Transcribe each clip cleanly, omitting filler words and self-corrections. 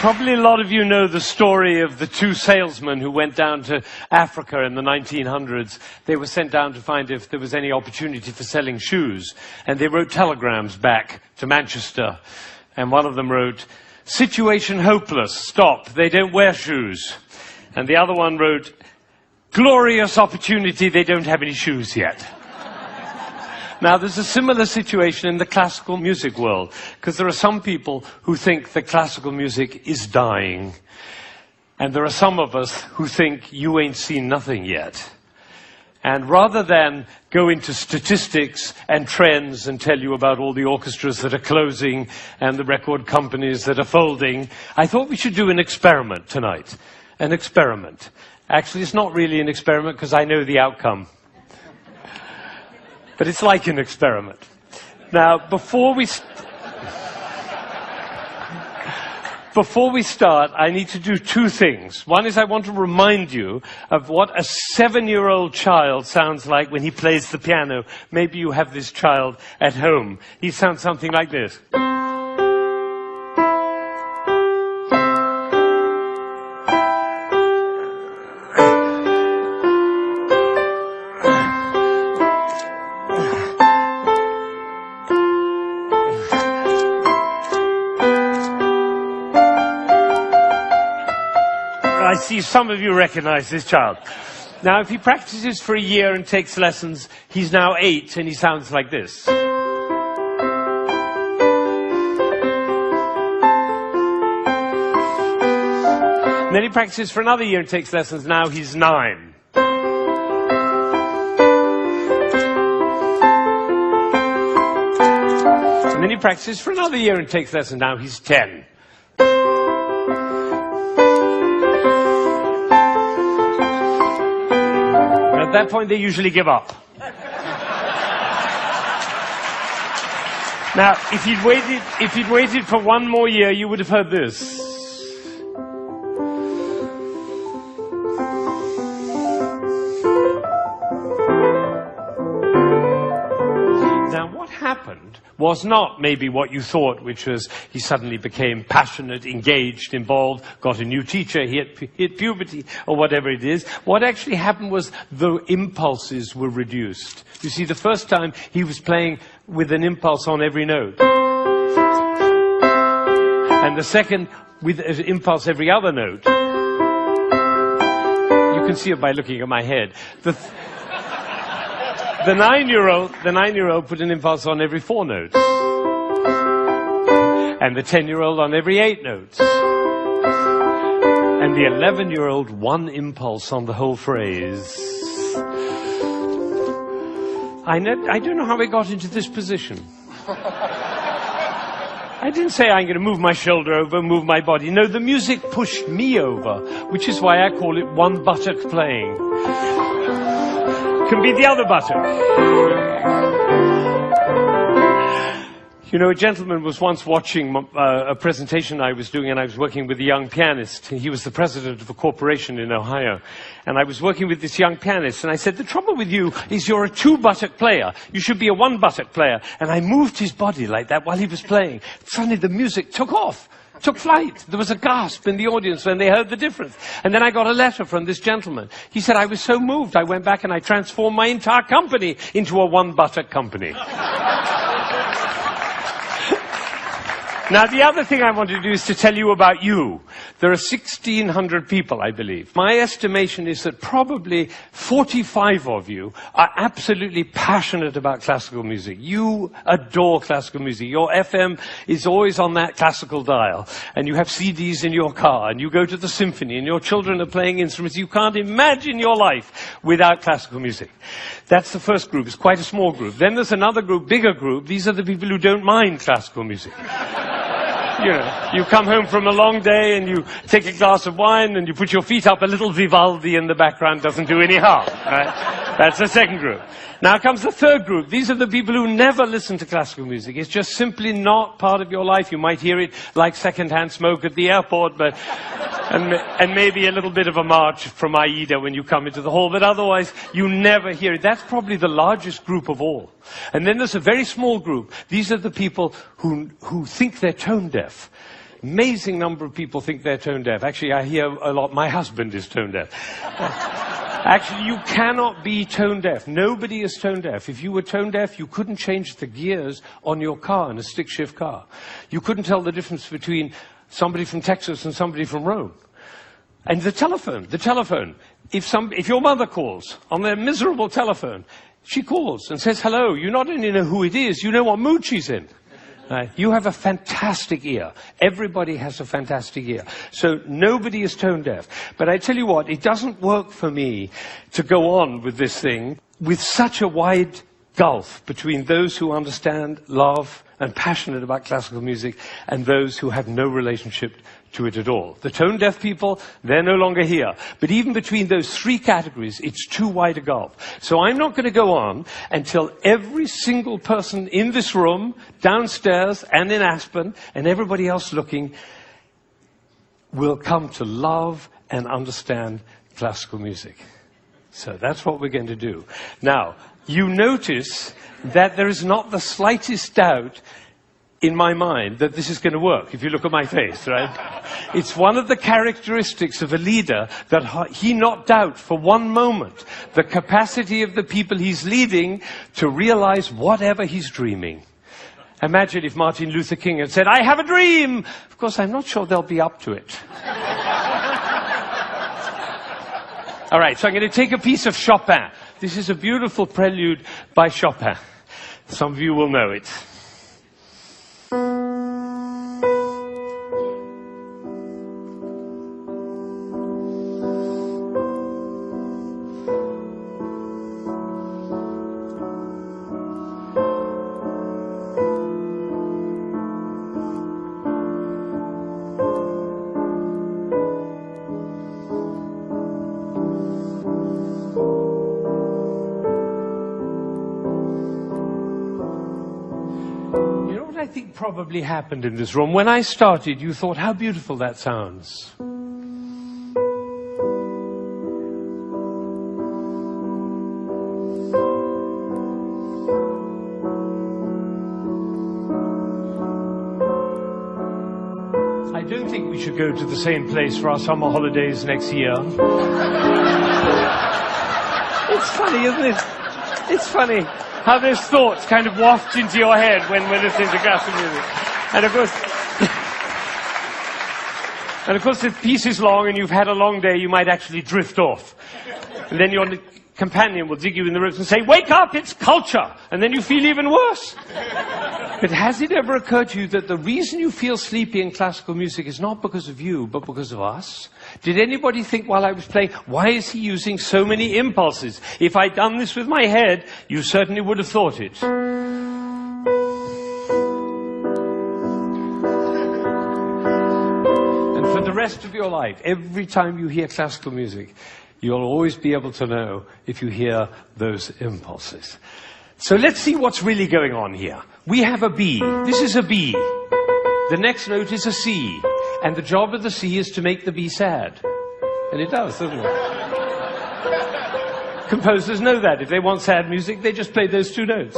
Probably a lot of you know the story of the two salesmen who went down to Africa in the 1900s. They were sent down to find if there was any opportunity for selling shoes. And they wrote telegrams back to Manchester. And one of them wrote, "Situation hopeless, stop, they don't wear shoes." And the other one wrote, "Glorious opportunity, they don't have any shoes yet." Now, there's a similar situation in the classical music world, because there are some people who think that classical music is dying, and there are some of us who think you ain't seen nothing yet. And rather than go into statistics and trends and tell you about all the orchestras that are closing and the record companies that are folding, I thought we should do an experiment tonight. An experiment. Actually, it's not really an experiment because I know the outcome. But it's like an experiment. Now, before we start, I need to do two things. One is I want to remind you of what a 7-year-old child sounds like when he plays the piano. Maybe you have this child at home. He sounds something like this. I see some of you recognize this child. Now, if he practices for a year and takes lessons, he's now 8 and he sounds like this. And then he practices for another year and takes lessons, now he's 9. And then he practices for another year and takes lessons, now he's 10. At that point, they usually give up. Now, if he'd waited for one more year, you would have heard this. Now, what happened was not maybe what you thought, which was he suddenly became passionate, engaged, involved, got a new teacher, he hit puberty, or whatever it is. What actually happened was the impulses were reduced. You see, the first time he was playing with an impulse on every note. And the second, with an impulse every other note. You can see it by looking at my head. The 9-year-old put an impulse on every 4 notes. And the 10-year-old on every 8 notes. And the 11-year-old, one impulse on the whole phrase. I don't know how we got into this position. I didn't say I'm going to move my shoulder over, move my body. No, the music pushed me over, which is why I call it one buttock playing. Can be the other buttock. You know, a gentleman was once watching a presentation I was doing, and I was working with a young pianist. He was the president of a corporation in Ohio. And I was working with this young pianist, and I said, the trouble with you is you're a 2-buttock player. You should be a 1-buttock player. And I moved his body like that while he was playing. Suddenly the music took off. Took flight. There was a gasp in the audience when they heard the difference. And then I got a letter from this gentleman. He said, I was so moved, I went back and I transformed my entire company into a 1-buttock company. Now, the other thing I want to do is to tell you about you. There are 1,600 people, I believe. My estimation is that probably 45 of you are absolutely passionate about classical music. You adore classical music. Your FM is always on that classical dial. And you have CDs in your car. And you go to the symphony. And your children are playing instruments. You can't imagine your life without classical music. That's the first group. It's quite a small group. Then there's another group, bigger group. These are the people who don't mind classical music. You know, you come home from a long day and you take a glass of wine and you put your feet up, a little Vivaldi in the background doesn't do any harm, right? That's the second group. Now comes the third group. These are the people who never listen to classical music. It's just simply not part of your life. You might hear it like second-hand smoke at the airport, but and maybe a little bit of a march from Aida when you come into the hall, but otherwise you never hear it. That's probably the largest group of all. And then there's a very small group. These are the people who think they're tone deaf. Amazing number of people think they're tone deaf. Actually, I hear a lot, my husband is tone deaf. Actually, you cannot be tone deaf. Nobody is tone deaf. If you were tone deaf, you couldn't change the gears on your car, in a stick-shift car. You couldn't tell the difference between somebody from Texas and somebody from Rome. And the telephone. If your mother calls on their miserable telephone, she calls and says hello. You not only know who it is, you know what mood she's in. You have a fantastic ear. Everybody has a fantastic ear. So nobody is tone deaf. But I tell you what, it doesn't work for me to go on with this thing with such a wide gulf between those who understand, love, and passionate about classical music and those who have no relationship to it at all. The tone deaf people, they're no longer here. But even between those three categories, it's too wide a gulf. So I'm not going to go on until every single person in this room, downstairs and in Aspen, and everybody else looking, will come to love and understand classical music. So that's what we're going to do. Now, you notice that there is not the slightest doubt in my mind that this is going to work, if you look at my face, right? It's one of the characteristics of a leader that he not doubt for one moment the capacity of the people he's leading to realize whatever he's dreaming. Imagine if Martin Luther King had said, "I have a dream!" Of course, I'm not sure they'll be up to it. All right, so I'm going to take a piece of Chopin. This is a beautiful prelude by Chopin. Some of you will know it. I think probably happened in this room. When I started, you thought, how beautiful that sounds. I don't think we should go to the same place for our summer holidays next year. It's funny, isn't it? It's funny how those thoughts kind of waft into your head when we're listening to classical music. And of course, if the piece is long and you've had a long day, you might actually drift off. And then your companion will dig you in the ribs and say, "Wake up, it's culture!" And then you feel even worse. But has it ever occurred to you that the reason you feel sleepy in classical music is not because of you, but because of us? Did anybody think while I was playing, why is he using so many impulses? If I'd done this with my head, you certainly would have thought it. And for the rest of your life, every time you hear classical music, you'll always be able to know if you hear those impulses. So let's see what's really going on here. We have a B. This is a B. The next note is a C. And the job of the C is to make the B sad. And it does, doesn't it? Composers know that. If they want sad music, they just play those two notes.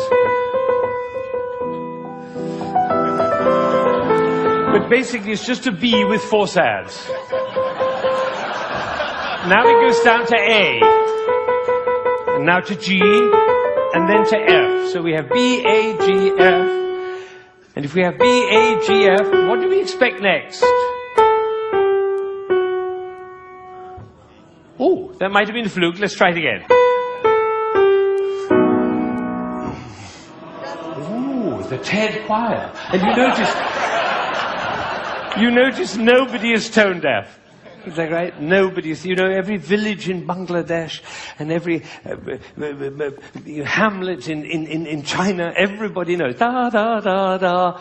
But basically, it's just a B with four sads. Now it goes down to A. And now to G. And then to F. So we have B, A, G, F. And if we have B, A, G, F, what do we expect next? Oh, that might have been a fluke. Let's try it again. Ooh, the TED choir. And you notice nobody is tone deaf. Is that right? Nobody's, every village in Bangladesh and every hamlet in China, everybody knows. Da, da, da, da,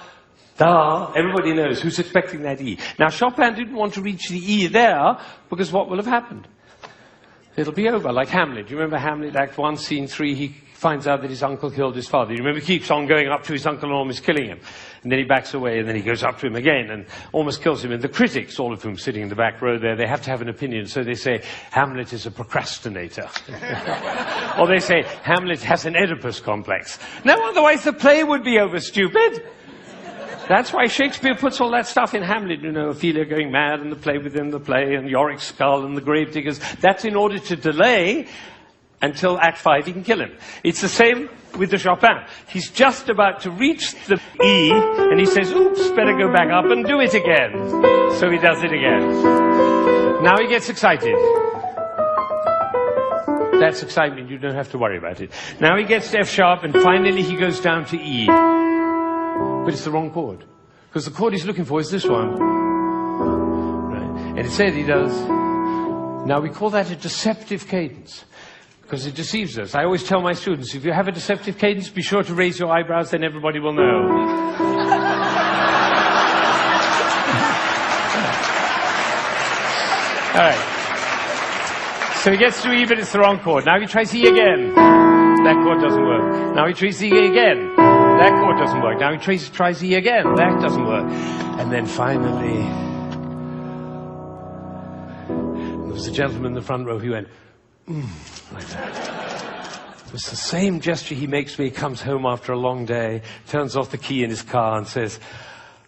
da. Everybody knows who's expecting that E. Now, Chopin didn't want to reach the E there because what will have happened? It'll be over, like Hamlet. You remember Hamlet, Act 1, Scene 3, he finds out that his uncle killed his father. You remember he keeps on going up to his uncle and almost killing him. And then he backs away, and then he goes up to him again and almost kills him. And the critics, all of whom sitting in the back row there, they have to have an opinion. So they say, Hamlet is a procrastinator. Or they say, Hamlet has an Oedipus complex. No, otherwise the play would be over, stupid. That's why Shakespeare puts all that stuff in Hamlet, you know, Ophelia going mad and the play within the play and Yorick's skull and the gravediggers. That's in order to delay until Act 5 he can kill him. It's the same with the Chopin. He's just about to reach the E and he says, oops, better go back up and do it again. So he does it again. Now he gets excited. That's excitement, you don't have to worry about it. Now he gets to F sharp and finally he goes down to E. But it's the wrong chord. Because the chord he's looking for is this one. Right. And instead he does. Now we call that a deceptive cadence. Because it deceives us. I always tell my students, if you have a deceptive cadence, be sure to raise your eyebrows, then everybody will know. All right. So he gets to E, but it's the wrong chord. Now he tries E again. That chord doesn't work. Now he tries E again. That chord doesn't work. Now he tries E again. That doesn't work. And then finally, there was a gentleman in the front row who went, like that. It was the same gesture he makes when he comes home after a long day, turns off the key in his car and says,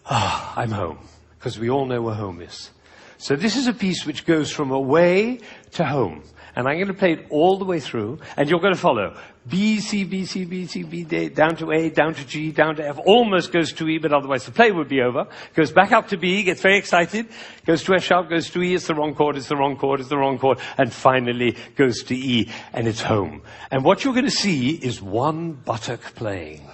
I'm home. Because we all know where home is. So this is a piece which goes from away to home. And I'm going to play it all the way through, and you're going to follow. B, C, B, C, B, C, B, D, down to A, down to G, down to F, almost goes to E, but otherwise the play would be over. Goes back up to B, gets very excited, goes to F sharp, goes to E, it's the wrong chord, it's the wrong chord, it's the wrong chord, and finally goes to E, and it's home. And what you're going to see is one buttock playing.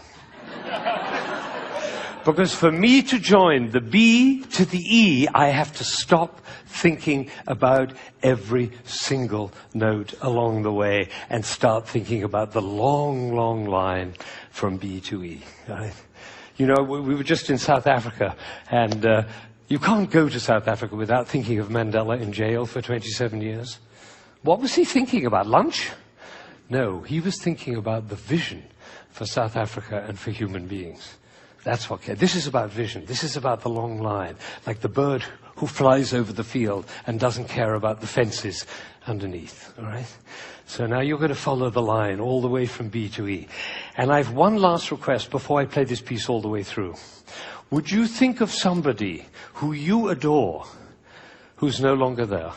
Because for me to join the B to the E, I have to stop thinking about every single note along the way and start thinking about the long, long line from B to E. Right? You know, we were just in South Africa, and you can't go to South Africa without thinking of Mandela in jail for 27 years. What was he thinking about? Lunch? No, he was thinking about the vision for South Africa and for human beings. That's what. This is about vision. This is about the long line, like the bird who flies over the field and doesn't care about the fences underneath. All right. So now you're going to follow the line all the way from B to E. And I've one last request before I play this piece all the way through. Would you think of somebody who you adore, who's no longer there?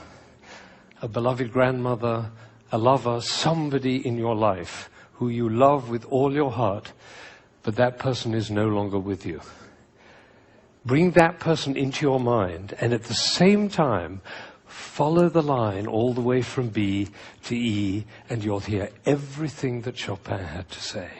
A beloved grandmother, a lover, somebody in your life who you love with all your heart, but that person is no longer with you. Bring that person into your mind, and at the same time, follow the line all the way from B to E, and you'll hear everything that Chopin had to say.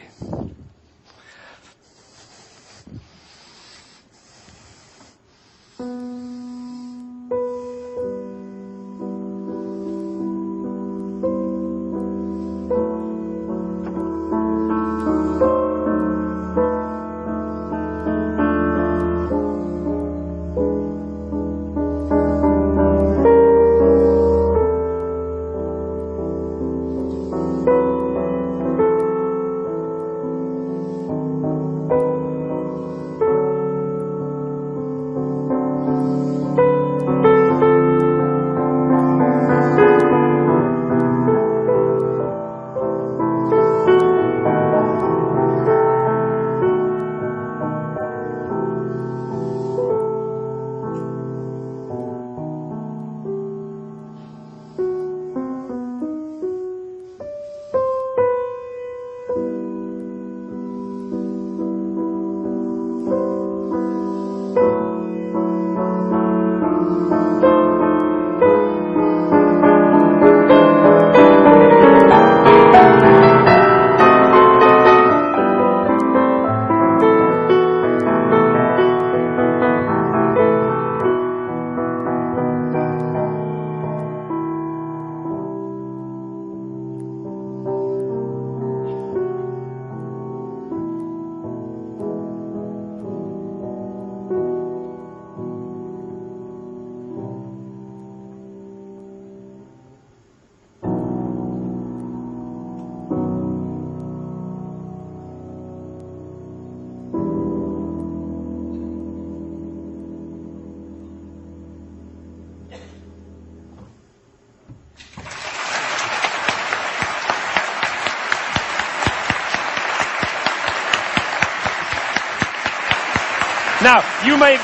Now, you may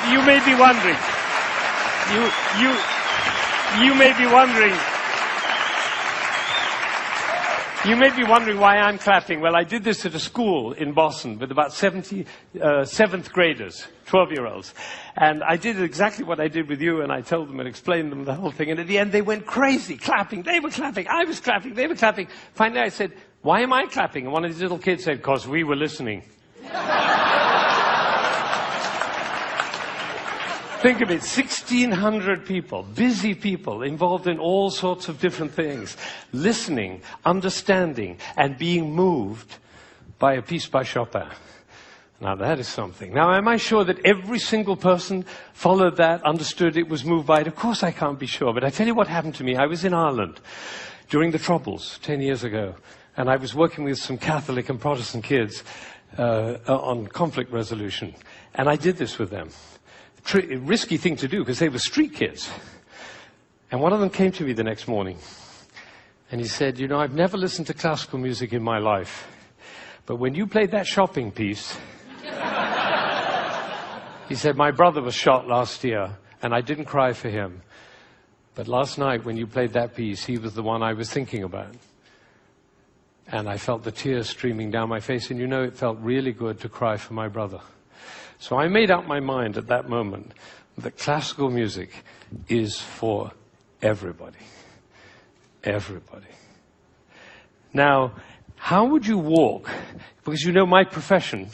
be wondering, you may be wondering why I'm clapping. Well, I did this at a school in Boston with about 70 seventh graders, 12-year-olds. And I did exactly what I did with you, and I told them and explained them the whole thing. And at the end, they went crazy, clapping. They were clapping. I was clapping. They were clapping. Finally, I said, "Why am I clapping?" And one of these little kids said, "'Cause we were listening." Think of it, 1,600 people, busy people, involved in all sorts of different things, listening, understanding, and being moved by a piece by Chopin. Now that is something. Now am I sure that every single person followed that, understood it, was moved by it? Of course I can't be sure, but I tell you what happened to me. I was in Ireland during the Troubles 10 years ago, and I was working with some Catholic and Protestant kids on conflict resolution, and I did this with them. Risky thing to do because they were street kids. And one of them came to me the next morning and he said, "You know, I've never listened to classical music in my life, but when you played that shopping piece," he said, "my brother was shot last year and I didn't cry for him. But last night when you played that piece, he was the one I was thinking about. And I felt the tears streaming down my face, and you know, it felt really good to cry for my brother." So I made up my mind at that moment that classical music is for everybody. Everybody. Now, how would you walk? Because you know my profession,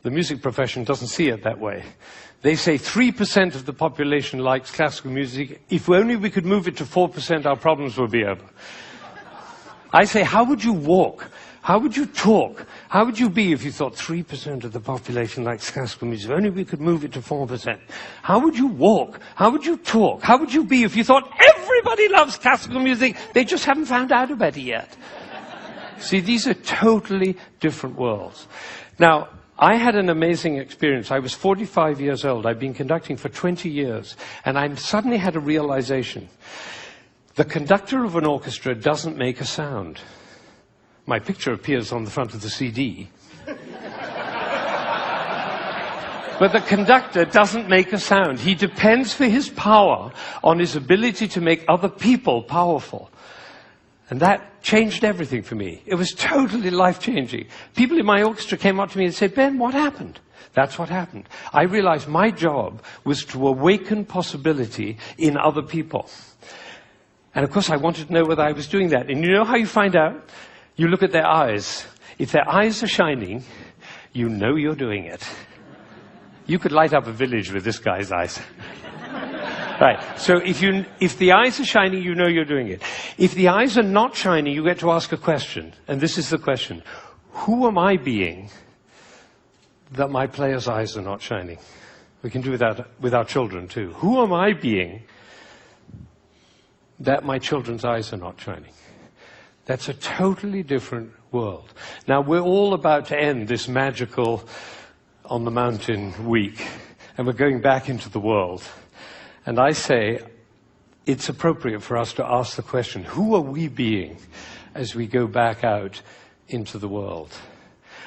the music profession, doesn't see it that way. They say 3% of the population likes classical music. If only we could move it to 4%, our problems would be over. I say, how would you walk? How would you talk? How would you be if you thought 3% of the population likes classical music? If only we could move it to 4%. How would you walk? How would you talk? How would you be if you thought everybody loves classical music? They just haven't found out about it yet. See, these are totally different worlds. Now, I had an amazing experience. I was 45 years old. I'd been conducting for 20 years. And I suddenly had a realization. The conductor of an orchestra doesn't make a sound. My picture appears on the front of the CD. But the conductor doesn't make a sound. He depends for his power on his ability to make other people powerful. And that changed everything for me. It was totally life-changing. People in my orchestra came up to me and said, "Ben, what happened?" That's what happened. I realized my job was to awaken possibility in other people. And of course I wanted to know whether I was doing that. And you know how you find out? You look at their eyes. If their eyes are shining, you know you're doing it. You could light up a village with this guy's eyes. Right. So if the eyes are shining, you know you're doing it. If the eyes are not shining, you get to ask a question. And this is the question. Who am I being that my player's eyes are not shining? We can do that with our children too. Who am I being that my children's eyes are not shining? That's a totally different world. Now, we're all about to end this magical on the mountain week, and we're going back into the world. And I say it's appropriate for us to ask the question, who are we being as we go back out into the world?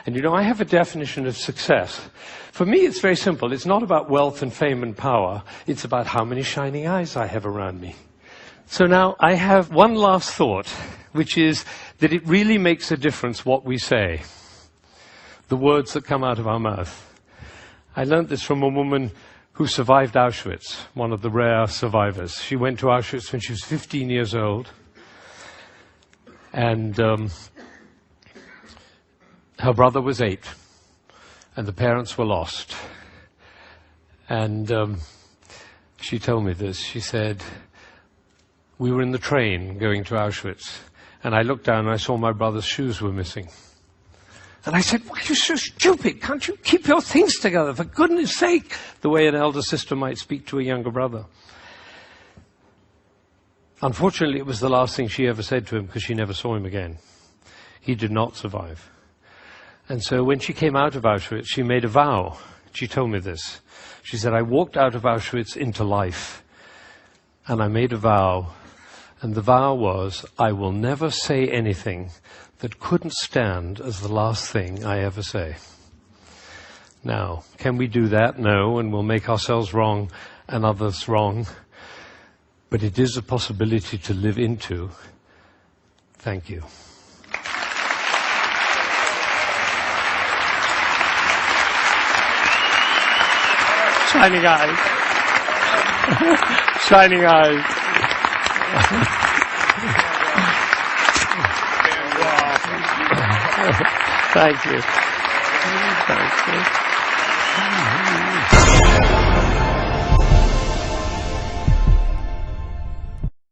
And you know, I have a definition of success. For me, it's very simple. It's not about wealth and fame and power. It's about how many shining eyes I have around me. So now I have one last thought, which is that it really makes a difference what we say, the words that come out of our mouth. I learned this from a woman who survived Auschwitz, one of the rare survivors. She went to Auschwitz when she was 15 years old, and her brother was 8, and the parents were lost. And she told me this. She said, "We were in the train going to Auschwitz, and I looked down and I saw my brother's shoes were missing. And I said, why are you so stupid? Can't you keep your things together, for goodness sake?" The way an elder sister might speak to a younger brother. Unfortunately, it was the last thing she ever said to him, because she never saw him again. He did not survive. And so when she came out of Auschwitz, she made a vow. She told me this. She said, "I walked out of Auschwitz into life, and I made a vow. And the vow was, I will never say anything that couldn't stand as the last thing I ever say." Now, can we do that? No, and we'll make ourselves wrong and others wrong. But it is a possibility to live into. Thank you. Shining eyes. Shining eyes. Thank you. Thank you.